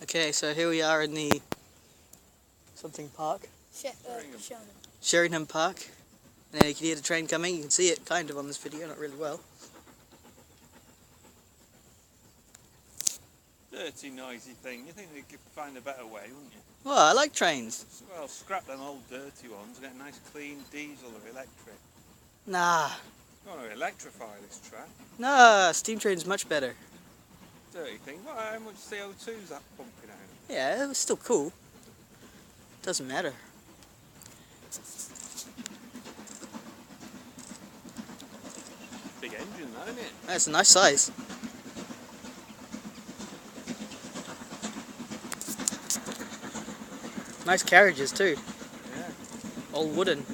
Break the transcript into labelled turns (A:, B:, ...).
A: Okay, so here we are in the something park, Sheringham Park. And you can hear the train coming. You can see it kind of on this video, not really well.
B: Dirty, noisy thing. You think they could find a better way, wouldn't you?
A: Well, I like trains.
B: Well, scrap them old dirty ones and get a nice clean diesel or electric.
A: Nah.
B: You want to electrify this track.
A: Nah, steam train's much better.
B: Dirty thing. What, how much CO2 is that pumping out?
A: Yeah, it was still cool. Doesn't matter.
B: Big engine, that, isn't it?
A: That's a nice size. Nice carriages too.
B: Yeah.
A: All wooden.